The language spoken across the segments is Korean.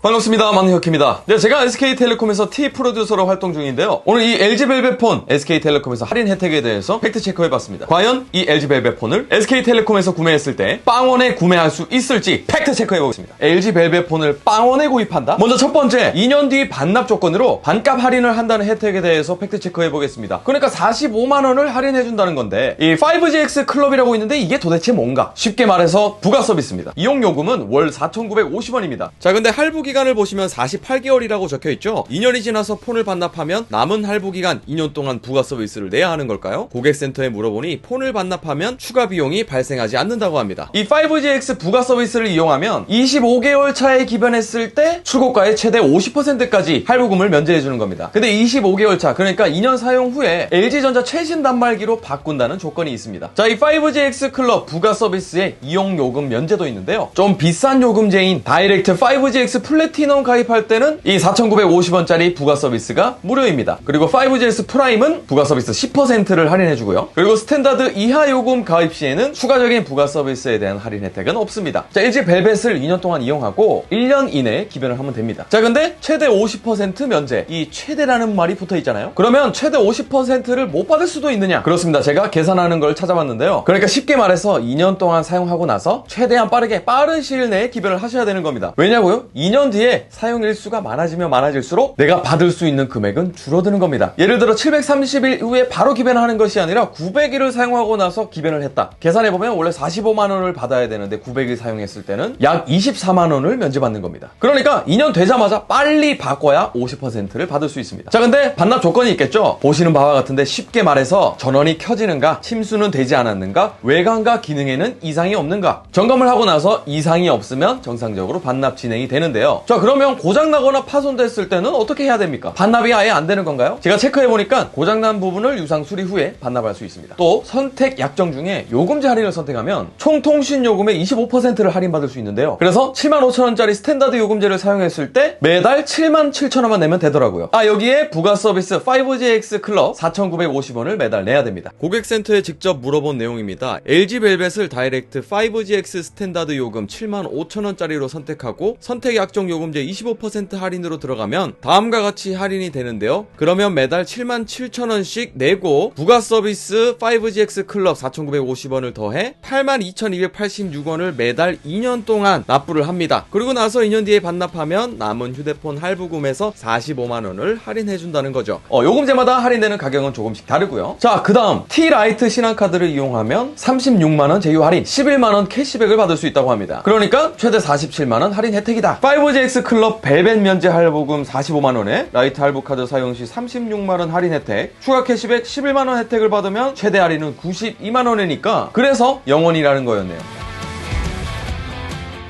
반갑습니다. 만능혁입니다. 네, 제가 SK텔레콤에서 T 프로듀서로 활동 중인데요. 오늘 이 LG벨벳폰 SK텔레콤에서 할인 혜택에 대해서 팩트체크해봤습니다. 과연 이 LG벨벳폰을 SK텔레콤에서 구매했을 때 빵원에 구매할 수 있을지 팩트체크해보겠습니다. LG벨벳폰을 빵원에 구입한다? 먼저 첫 번째, 2년 뒤 반납 조건으로 반값 할인을 한다는 혜택에 대해서 팩트체크해보겠습니다. 그러니까 45만원을 할인해준다는 건데, 이 5GX 클럽이라고 있는데 이게 도대체 뭔가? 쉽게 말해서 부가 서비스입니다. 이용요금은 월 4,950원입니다. 자, 근데 할부 기간을 보시면 48개월이라고 적혀있죠. 2년이 지나서 폰을 반납하면 남은 할부 기간 2년 동안 부가 서비스를 내야 하는 걸까요? 고객센터에 물어보니 폰을 반납하면 추가 비용이 발생하지 않는다고 합니다. 이 5GX 부가 서비스를 이용하면 25개월 차에 기변했을 때 출고가의 최대 50%까지 할부금을 면제해주는 겁니다. 근데 25개월 차, 그러니까 2년 사용 후에 LG전자 최신 단말기로 바꾼다는 조건이 있습니다. 자, 이 5GX 클럽 부가 서비스에 이용요금 면제도 있는데요. 좀 비싼 요금제인 다이렉트 5GX 플래티넘 가입할 때는 이 4,950원짜리 부가 서비스가 무료입니다. 그리고 5GS 프라임은 부가 서비스 10%를 할인해주고요. 그리고 스탠다드 이하 요금 가입 시에는 추가적인 부가 서비스에 대한 할인 혜택은 없습니다. 자, LG 벨벳을 2년 동안 이용하고 1년 이내에 기변을 하면 됩니다. 자, 근데 최대 50% 면제, 이 최대라는 말이 붙어있잖아요. 그러면 최대 50%를 못 받을 수도 있느냐? 그렇습니다. 제가 계산하는 걸 찾아봤는데요. 그러니까 쉽게 말해서 2년 동안 사용하고 나서 최대한 빠른 시일 내에 기변을 하셔야 되는 겁니다. 왜냐고요? 2년 뒤에 사용 일수가 많아지면 많아질수록 내가 받을 수 있는 금액은 줄어드는 겁니다. 예를 들어 730일 후에 바로 기변하는 것이 아니라 900일을 사용하고 나서 기변을 했다. 계산해보면 원래 45만원을 받아야 되는데 900일 사용했을 때는 약 24만원을 면제받는 겁니다. 그러니까 2년 되자마자 빨리 바꿔야 50%를 받을 수 있습니다. 자, 근데 반납 조건이 있겠죠? 보시는 바와 같은데 쉽게 말해서 전원이 켜지는가, 침수는 되지 않았는가, 외관과 기능에는 이상이 없는가, 점검을 하고 나서 이상이 없으면 정상적으로 반납 진행이 되는데요. 자, 그러면 고장나거나 파손됐을 때는 어떻게 해야 됩니까? 반납이 아예 안 되는 건가요? 제가 체크해보니까 고장난 부분을 유상 수리 후에 반납할 수 있습니다. 또 선택 약정 중에 요금제 할인을 선택하면 총 통신 요금의 25%를 할인받을 수 있는데요. 그래서 75,000원짜리 스탠다드 요금제를 사용했을 때 매달 77,000원만 내면 되더라고요. 아, 여기에 부가 서비스 5GX 클럽 4,950원을 매달 내야 됩니다. 고객센터에 직접 물어본 내용입니다. LG벨벳을 다이렉트 5GX 스탠다드 요금 75,000원짜리로 선택하고 선택 약정 요금제 25% 할인으로 들어가면 다음과 같이 할인이 되는데요. 그러면 매달 77,000원씩 내고 부가 서비스 5GX 클럽 4,950원을 더해 82,286원을 매달 2년 동안 납부를 합니다. 그리고 나서 2년 뒤에 반납하면 남은 휴대폰 할부금에서 45만원을 할인해준다는 거죠. 요금제마다 할인되는 가격은 조금씩 다르고요. 자, 그 다음 T라이트 신한카드를 이용하면 36만원 제휴 할인, 11만원 캐시백을 받을 수 있다고 합니다. 그러니까 최대 47만원 할인 혜택이다. 5GX 클럽 벨벳 면제 할부금 45만원에 라이트 할부카드 사용 시 36만원 할인 혜택, 추가 캐시백 11만원 혜택을 받으면 최대 할인은 92만원이니까 그래서 영원이라는 거였네요.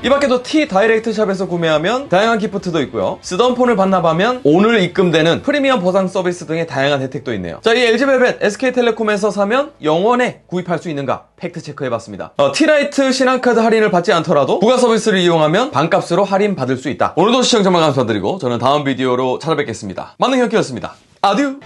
이 밖에도 T 다이렉트 샵에서 구매하면 다양한 기프트도 있고요. 쓰던 폰을 반납하면 오늘 입금되는 프리미엄 보상 서비스 등의 다양한 혜택도 있네요. 자, 이 LG벨벳 SK텔레콤에서 사면 영원에 구입할 수 있는가 팩트 체크해봤습니다. T라이트 신한카드 할인을 받지 않더라도 부가 서비스를 이용하면 반값으로 할인 받을 수 있다. 오늘도 시청자만 감사드리고 저는 다음 비디오로 찾아뵙겠습니다. 만능혁기였습니다. 아듀!